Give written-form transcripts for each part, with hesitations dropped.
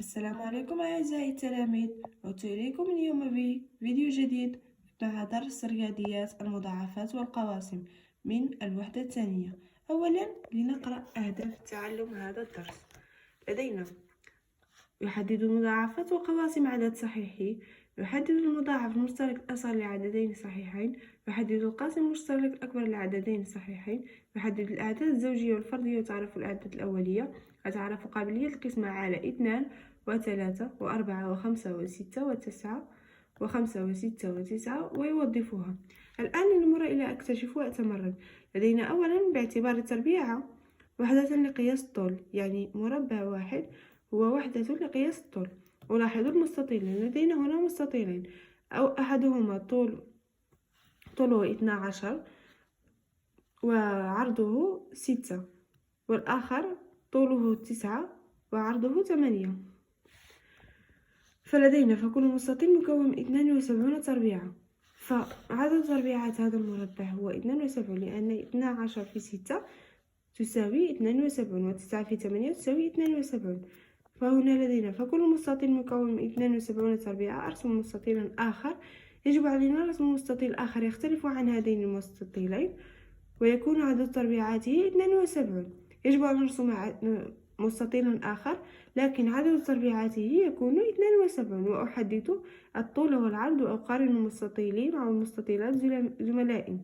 السلام عليكم أعزائي التلاميذ، عدت إليكم اليوم بفيديو جديد مع درس الرياضيات المضاعفات والقواسم من الوحدة الثانية. أولا لنقرأ أهداف تعلم هذا الدرس. لدينا: يحدد المضاعفات وقواسم عدد صحيح، يحدد المضاعف المشترك الأصغر لعددين صحيحين، يحدد القاسم المشترك الأكبر لعددين صحيحين، يحدد الأعداد الزوجية والفردية وتعرف الأعداد الأولية، يتعرف قابلية القسمة على 2 و3 و4 و5 و6 و9 و5 و6 و9 ويوظفها. الآن لنمر إلى أكتشف وأتمرن. لدينا أولا باعتبار التربيعة وحدة لقياس الطول، يعني مربع واحد هو وحدة لقياس الطول. ألاحظ المستطيلين. لدينا هنا مستطيلين، أو أحدهما طوله 12 وعرضه 6، والآخر طوله 9 وعرضه 8. فكل مستطيل مكون من 72 تربيعة، فعدد تربيعات هذا المربع هو 72، لأن 12 في 6 تساوي 72 و9 في 8 تساوي 72. فهنا لدينا فكل مستطيل مكون من 72 تربيعة. أرسم مستطيلا آخر. يجب علينا رسم مستطيل آخر يختلف عن هذين المستطيلين ويكون عدد تربيعاته 72. يجب أن نرسم مستطيلا آخر لكن عدد تربيعاته يكون 72، وأحدد الطول والعرض وأقارن المستطيلين مع مستطيلات زملائي.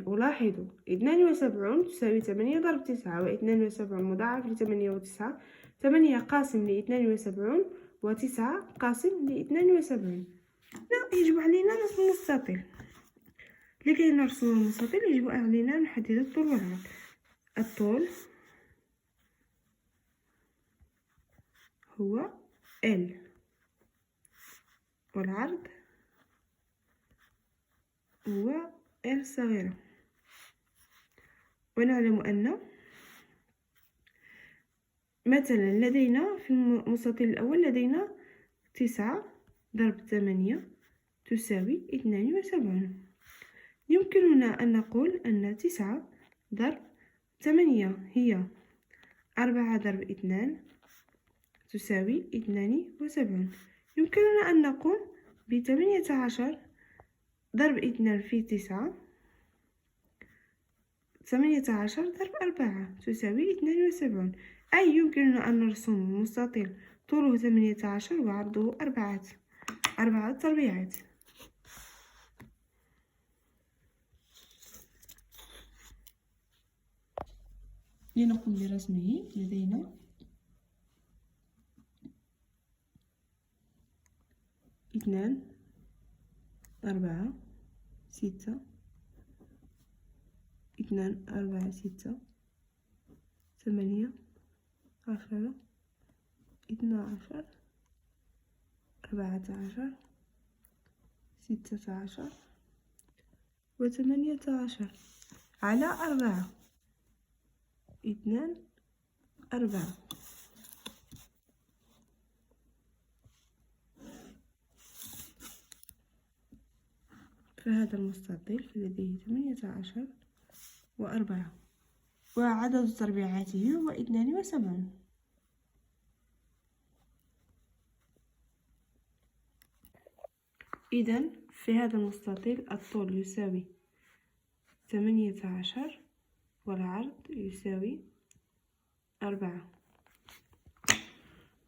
ألاحظ 72 تساوي 8 ضرب 9، و72 مضاعف ل8 و9، 8 قاسم ل72 و9 قاسم ل72. يجب علينا رسم المستطيل. لكي نرسم المستطيل يجب علينا نحدد الطول والعرض. الطول هو L، والعرض هو L صغيرة. ونعلم أن مثلا لدينا في المستطيل الأول لدينا 9 ضرب 8 تساوي 72. يمكننا أن نقول أن 9 ضرب 8 هي 4 ضرب 2 تساوي 72. يمكننا أن نقول ب18 ضرب 2 في 9، 18 ضرب 4 تساوي 72. أي يمكننا أن نرسم مستطيل طوله 18 وعرضه 4 تربيعات. لنقوم برسمه. لدينا 2 4 6 2 4 6 8 10 12 14 16 و18 على 4 2 4. فهذا المستطيل لديه 18 و4 وعدد تربيعاته هو 72. إذن في هذا المستطيل الطول يساوي 18 والعرض يساوي 4.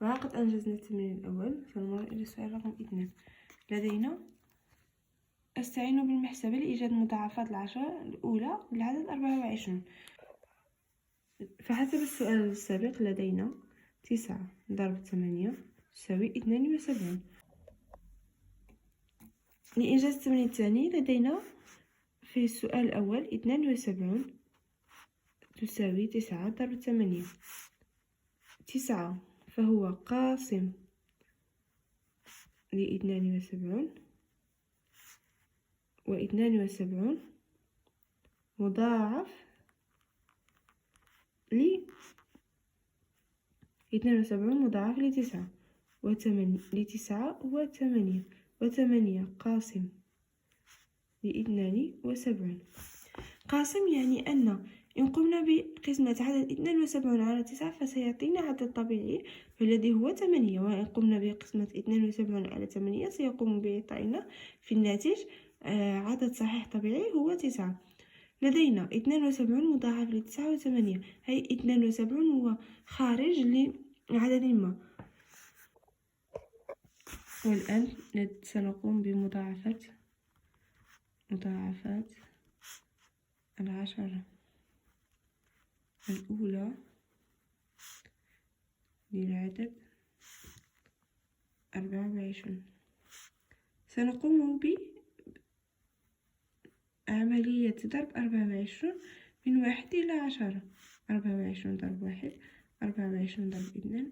وقد أنجزنا التمرين الأول. سنمر إلى السؤال رقم 2. لدينا: أستعين بالمحسبة لإيجاد مضاعفات العشرة الأولى للعدد 24. فحسب السؤال السابق لدينا 9 ضرب 8 تساوي 72. لإنجاز التمرين الثاني لدينا في السؤال الأول 72 تساوي 9 ضرب 8. 9 فهو قاسم ل72، و72 مضاعف ل9 9 و8 و8 قاسم ل72. قاسم يعني أن إن قمنا بقسمة عدد 72 على 9 فسيعطينا عدد طبيعي والذي هو 8، وإن قمنا بقسمة 72 على 8 سيقوم بإعطائنا في الناتج عدد صحيح طبيعي هو 9. لدينا 72 مضاعف ل9 و8، هي 72 هو خارج لعدد ما. والآن سنقوم بمضاعفة العشرة الأولى للعدد 24. سنقوم بعملية ضرب 24 من 1 إلى 10. 24 ضرب 1، 24 ضرب 2،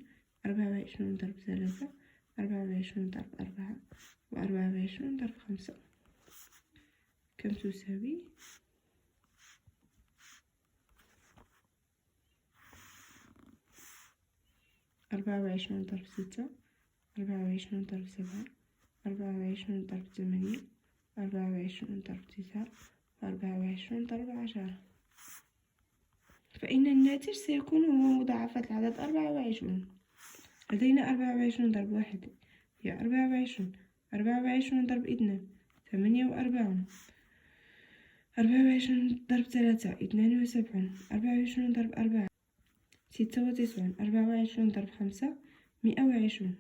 24 ضرب 3، 24 ضرب 4، و24 ضرب 5. كم تساوي؟ 24 ضرب 6، 24 ضرب 7، 24 ضرب 8، 24 ضرب 9، 24 ضرب 10. فإن الناتج سيكون هو مضاعفة العدد 24. لدينا 24 ضرب 1 هي 24، 24 ضرب 2 48، 24 ضرب 3 72، 24 ضرب 4 96، 24 ضرب 5 120،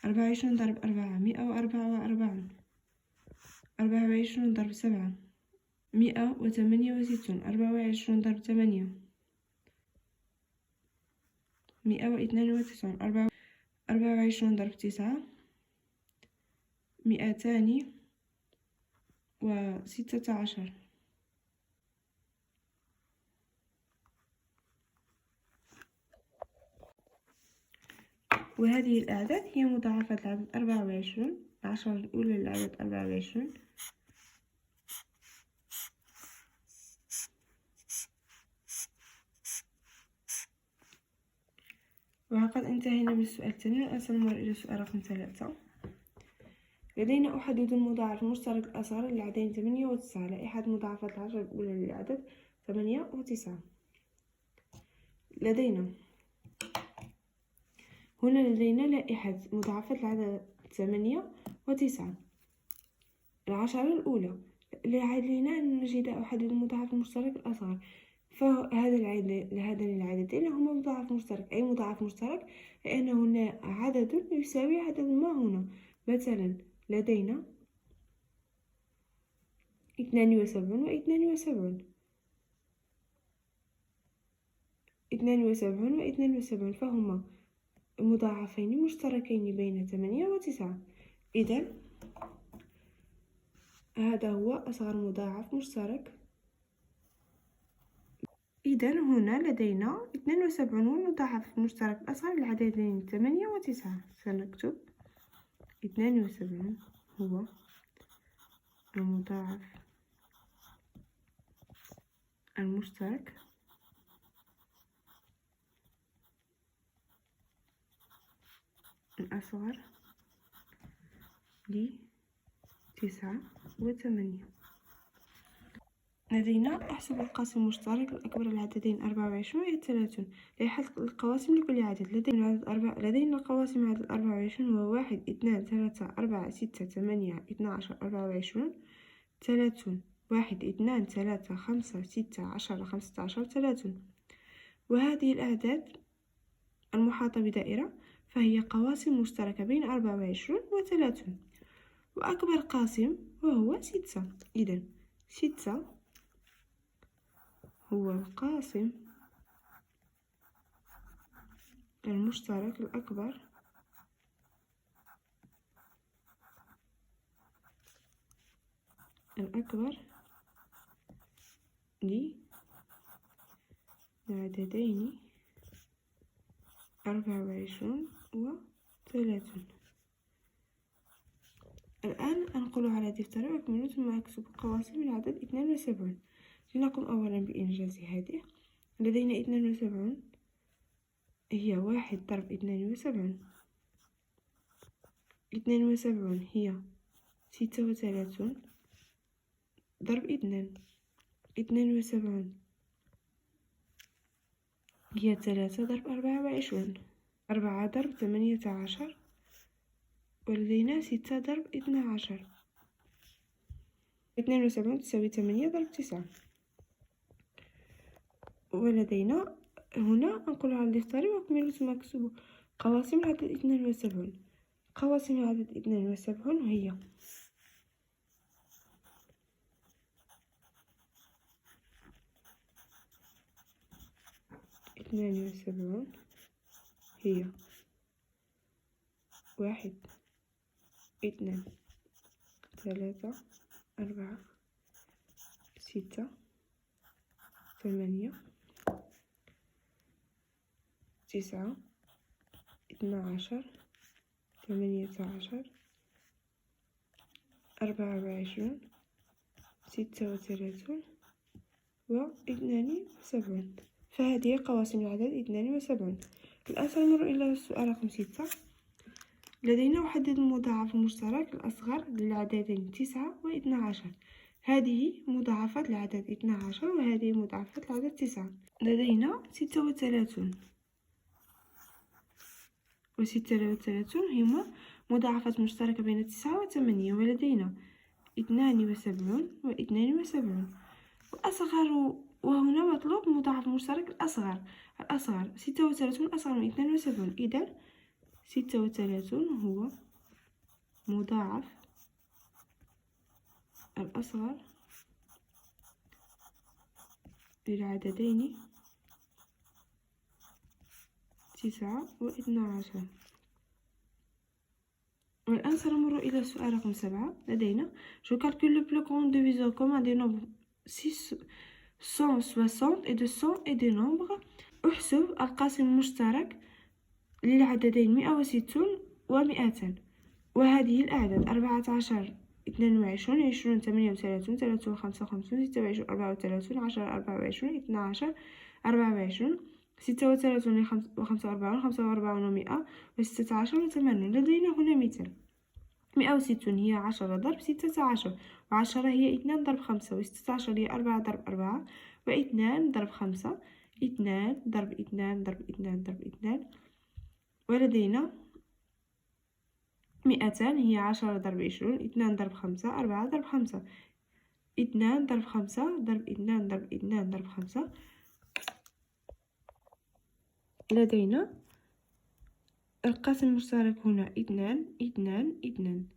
24 ضرب 4 144، 24 ضرب 7 168، 24 ضرب 8 192، 24 ضرب 9 216. وهذه الأعداد هي مضاعفة العدد 24، العشرة الأولى للعدد 24. وقد انتهينا من السؤال الثاني، والآن سنمر إلى السؤال رقم 3. لدينا أحدد المضاعف المشترك الأصغر للعددين 8 و 9. لائحة مضاعفة العشرة الأولى للعدد 8 و 9. لدينا لائحة مضاعفة العدد 8 و 9. العشرة الأولى علينا أن نجد أحدد المضاعف المشترك الأصغر، هذين العددين هما مضاعف مشترك. أي مضاعف مشترك؟ لأن هنا عدد يساوي عدد ما هنا. مثلا لدينا 72 و 72، 72 و 72 فهما مضاعفين مشتركين بين 8 و 9. إذن هذا هو أصغر مضاعف مشترك. إذن هنا لدينا 72 هو المضاعف المشترك الأصغر للعددين 8 و 9. سنكتب 72 هو المضاعف المشترك الأصغر ل9 و 8. لدينا احسب القاسم المشترك الأكبر للعددين 24 و 30. لائحة القواسم لكل عدد. لدينا قواسم عدد 24 هو 1 2 3 4 6 8 12 24 30. 1 2 3 5 6 10 15 30. وهذه الأعداد المحاطة بدائرة فهي قواسم مشتركة بين 24 و 30. وأكبر قاسم وهو 6. إذن 6 هو القاسم المشترك الأكبر للعددين 24 و 30. الآن أنقل على دفتري وأكمل ثم أكتب قواسم العدد 72. لنقم أولا بإنجاز هذه. لدينا 72 هي 1 ضرب 72. 72 هي 36 ضرب 2. 72 هي 3 ضرب 24. 4 ضرب 18. ولدينا 6 ضرب 12. 72 تساوي 8 ضرب 9. ولدينا هنا نقول على الافتراضي وأكمل ثم أكتب قواسم العدد 72. قواسم العدد 72 هي 72 هي 1 2 3 4 6 8 9 12 18 24 36 و72. فهذه قواسم العدد 72. الآن سنمر إلى السؤال رقم 6. لدينا أحدد المضاعف المشترك الأصغر للعددين 9 و12. هذه مضاعفات العدد 12 وهذه مضاعفات العدد 9. لدينا 36 و36 هما مضاعفات مشتركة بين 9 و8. ولدينا 72 و72 وأصغر، وهنا مطلوب مضاعف مشترك الأصغر. 36 أصغر من 72. إذا 36 هو مضاعف الأصغر للعددين 9 و12. والآن سنمر إلى السؤال رقم 7. لدينا je calcule le plus grand diviseur commun des nombres 160 et de 100 et des nombres. أحسب القاسم المشترك للعددين 160 و200. وهذه الأعداد 14 22 20 38 30 55 26 34 10 24 12 24 36 45 45 و100 و16 و80. لدينا هنا مثال. 160 هي 10 ضرب 16 و10 هي 2 ضرب 5 و16 هي 4 ضرب 4 و2 ضرب 5 2 ضرب 2 ضرب 2 ضرب 2. ولدينا 200 هي 10 ضرب 20 2 ضرب 5 4 ضرب 5 2 ضرب 5 ضرب 2 ضرب 2 ضرب 5. لدينا القاسم المشترك هنا 2 2 2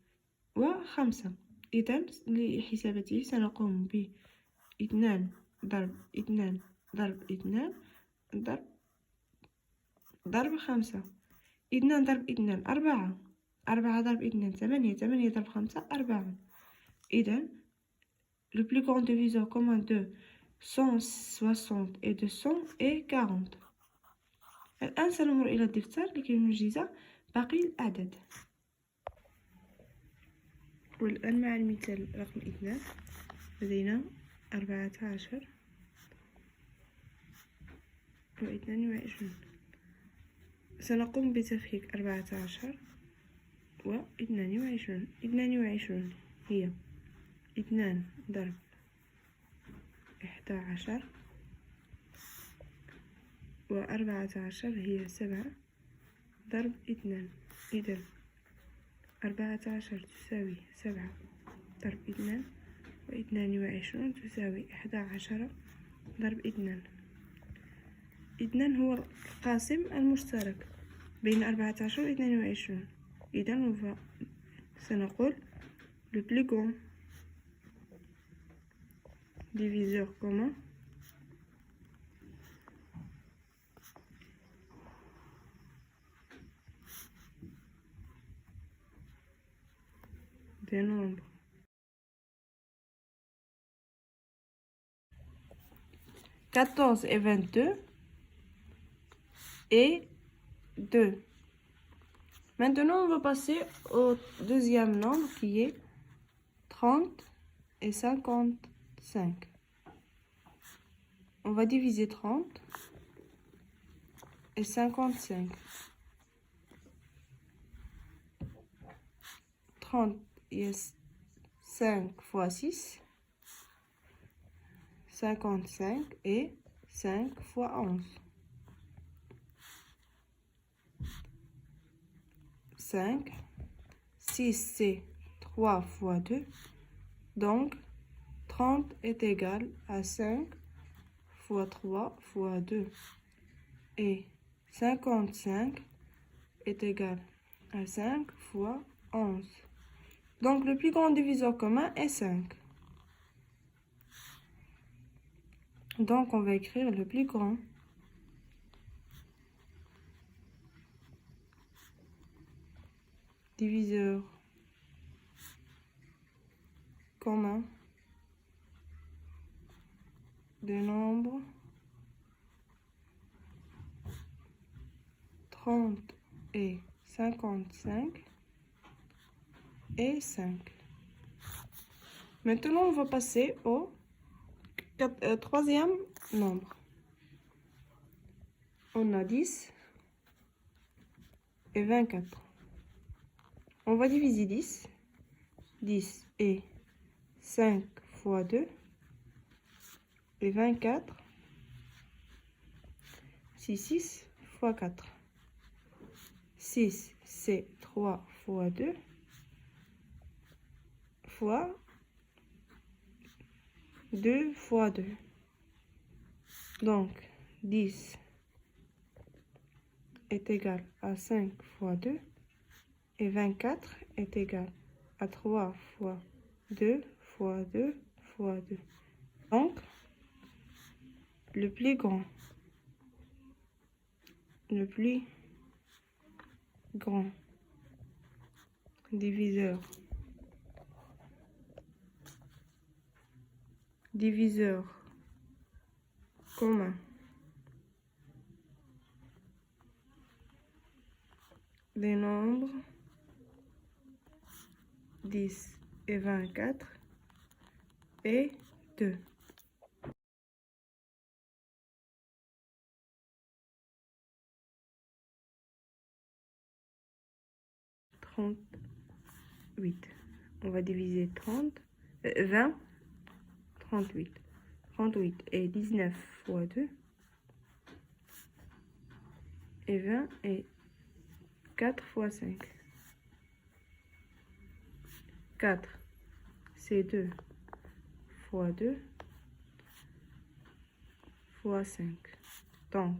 و5. إذن لحسابته سنقوم ب 2 ضرب 2 ضرب 2 ضرب 5. 2 ضرب 2 4 4 ضرب 2 8 8 ضرب 5 4. إذن le plus grand diviseur commun de 160 et de 100 est 40. الآن سنمر إلى الدفتر لكي ننجز باقي الأعداد. والآن مع المثال رقم 2 لدينا 14 و22. سنقوم بتفكيك 14 و22. 22 هي 2 ضرب 11 و14 هي 7 ضرب 2. إذا 14 تساوي 7 ضرب 2 و22 تساوي 11 ضرب 2. 2 هو القاسم المشترك بين 14 و 22. إذا سنقول le plus grand diviseur commun des nombres 14 et 22 et 2. Maintenant, on va passer au deuxième nombre qui est 30 et 55. On va diviser 30 et 55. 30 est 5 fois 6. 55 et 5 fois 11. 5. 6, c'est 3 fois 2. Donc, 30 est égal à 5 fois 3 fois 2. Et 55 est égal à 5 fois 11. Donc, le plus grand diviseur commun est 5. Donc, on va écrire le plus grand diviseur commun des nombres 30 et 55 et 5. Maintenant, on va passer au troisième nombre. On a 10 et 24. On va diviser 10. 10 est 5 fois 2 et 24. 6 fois 4. 6, c'est 3 fois 2 fois 2 fois 2. Donc, 10 est égal à 5 fois 2 et 24 est égal à 3 fois 2 fois 2 fois 2. Donc, le plus grand diviseur commun des nombres 10 et 24 et 2. On va diviser 20, 38. 38 et 19 fois 2 et 20 et 4 fois 5. 4, c'est 2 fois 2 fois 5. Donc,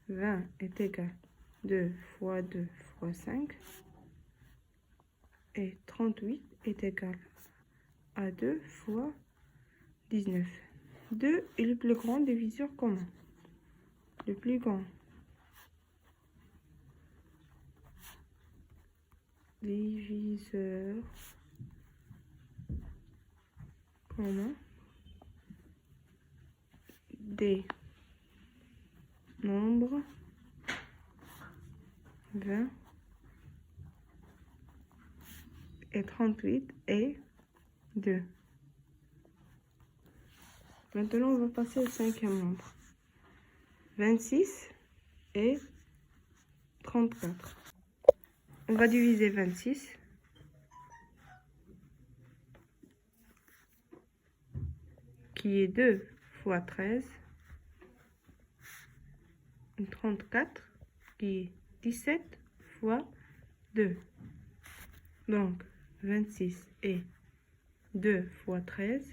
20 est égal à 2 fois 2 fois 5. Et 38 est égal à 2 fois 19. 2 est le plus grand diviseur commun. Le plus grand diviseur commun des nombres 20 et 38 et 2. Maintenant, on va passer au cinquième nombre. 26 et 34. On va diviser 26. Qui est 2 fois 13. 34 qui est 17 fois 2. Donc, 26 est 2 fois 13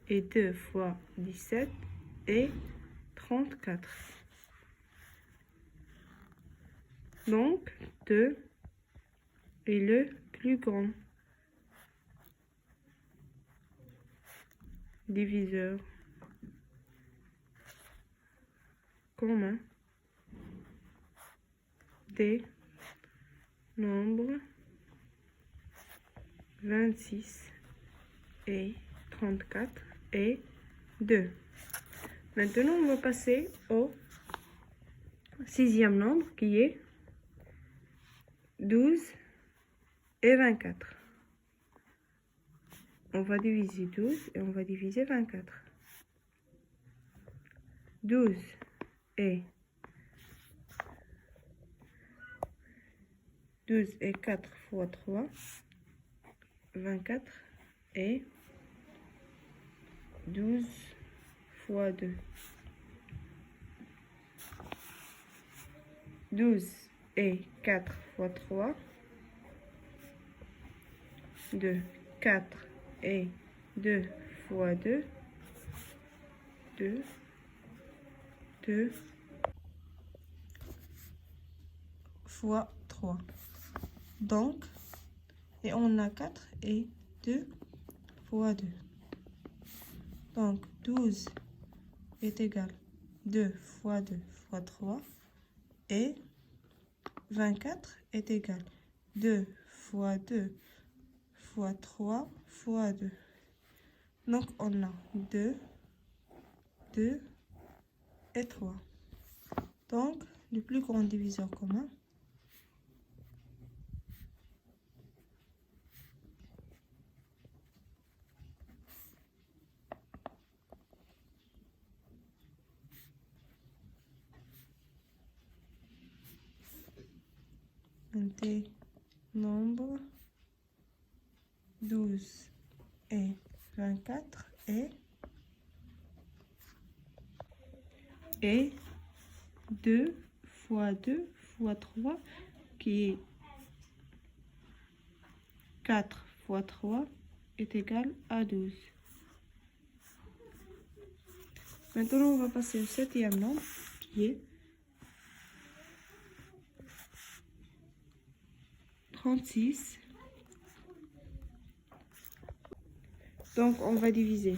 et 2 fois 17 et 34. Donc, 2 est le plus grand diviseur commun des nombres 26 et 34 et 2. Maintenant, on va passer au sixième nombre qui est 12 et 24. On va diviser 12 et on va diviser 24. 12 et 4 fois 3. 24 et 12 fois 2. 12 et 4 fois 3, 2, 4 et 2 fois 2, 2, 2 fois 3. Donc, et on a 4 et 2 fois 2. Donc, 12 est égal 2 fois 2 fois 3 et 24 est égal 2 fois 2 fois 3 fois 2. Donc, on a 2, 2 et 3. Donc, le plus grand diviseur commun, des nombres 12 et 24 et 2 fois 2 fois 3 qui est 4 fois 3 est égal à 12. Maintenant, on va passer au septième nombre qui est 36. Donc, on va diviser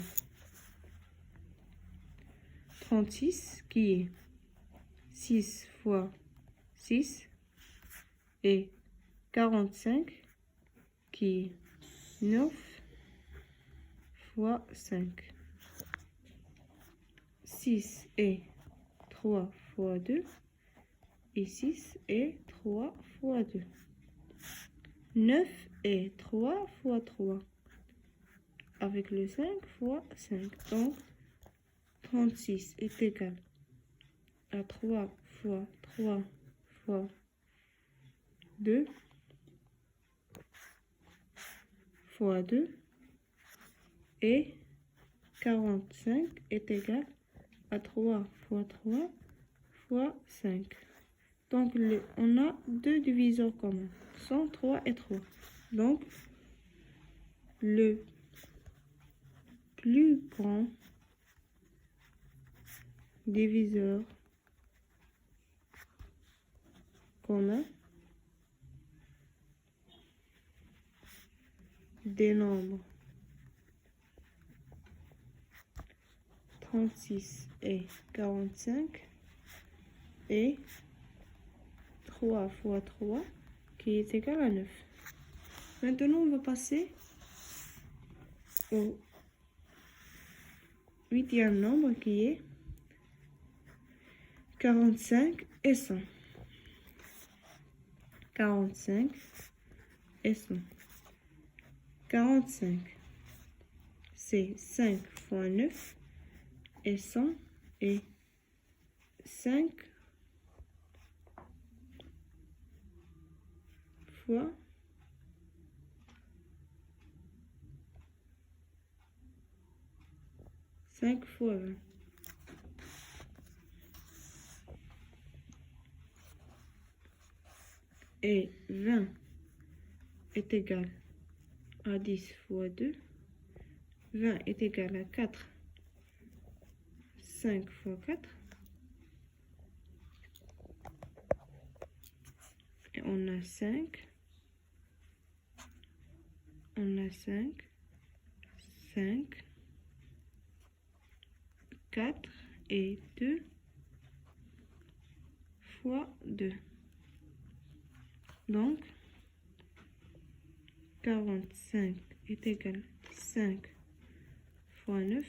36 qui est 6 fois 6 et 45 qui est 9 fois 5. 6 et 3 fois 2 et 6 et 3 fois 2. 9 et 3 fois 3 avec le 5 fois 5. Donc, 36 est égal à 3 fois 3 fois 2 fois 2 et 45 est égal à 3 fois 3 fois 5. Donc, on a deux diviseurs communs, sont 3 et 3. Donc, le plus grand diviseur commun des nombres 36 et 45 et 3 fois 3 qui est égal à 9. Maintenant, on va passer au huitième nombre qui est 45 et 100. 45 et 100. 45, c'est 5 fois 9 et 100 et 5 fois 5 fois 20. Et 20 est égal à 10 fois 2. 20 est égal à 4. 5 fois 4. Et on a 5. On a 5. 5. 4 et 2 fois 2. Donc, 45 est égal à 5 fois 9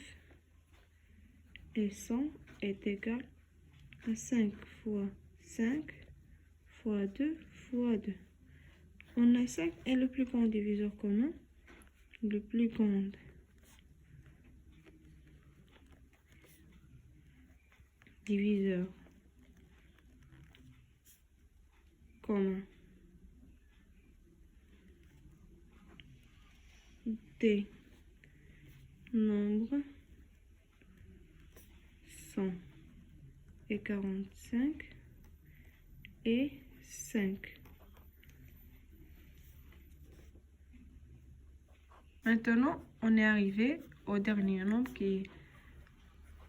et 100 est égal à 5 fois 5 fois 2 fois 2. On a 5 et le plus grand diviseur commun, le plus grand diviseur commun des nombres 100 et 45 et 5. Maintenant, on est arrivé au dernier nombre qui est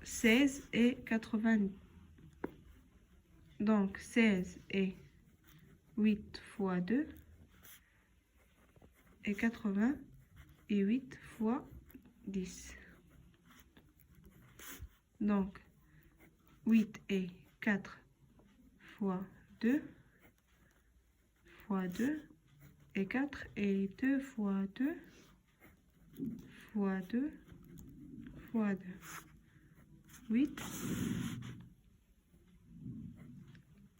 16 et 80. Donc 16 est 8 fois 2 et 80 et 8 fois 10. Donc 8 est 4 fois 2 fois 2 et 4 et 2 fois 2 fois 2 fois 2. 8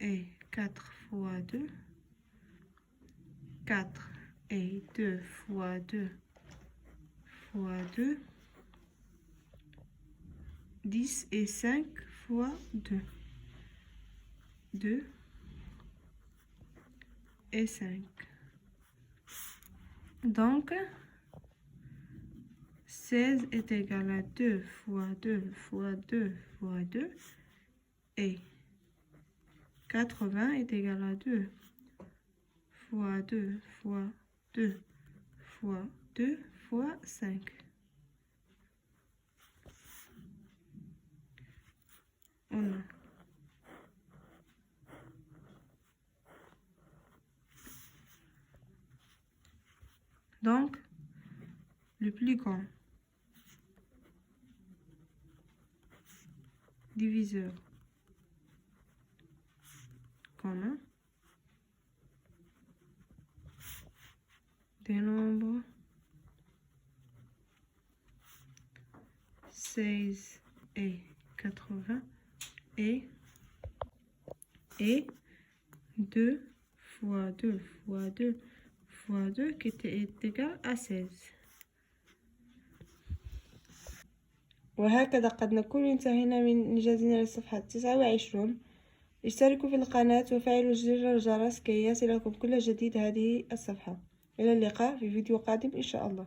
et 4 fois 2, 4 et 2 fois 2 fois 2, 10 et 5 fois 2, 2 et 5. Donc, 16 est égal à 2 fois 2 fois 2 fois 2 et 80 est égal à 2 fois 2 fois 2 fois 2 fois 5. On a donc le plus grand diviseur commun des nombres 16 et 80 et 2 fois 2 fois 2 fois 2 qui est égal à 16. وهكذا قد نكون انتهينا من إنجازنا للصفحة 29. اشتركوا في القناة وفعلوا زر الجرس كي يصلكم كل جديد هذه الصفحة. إلى اللقاء في فيديو قادم إن شاء الله.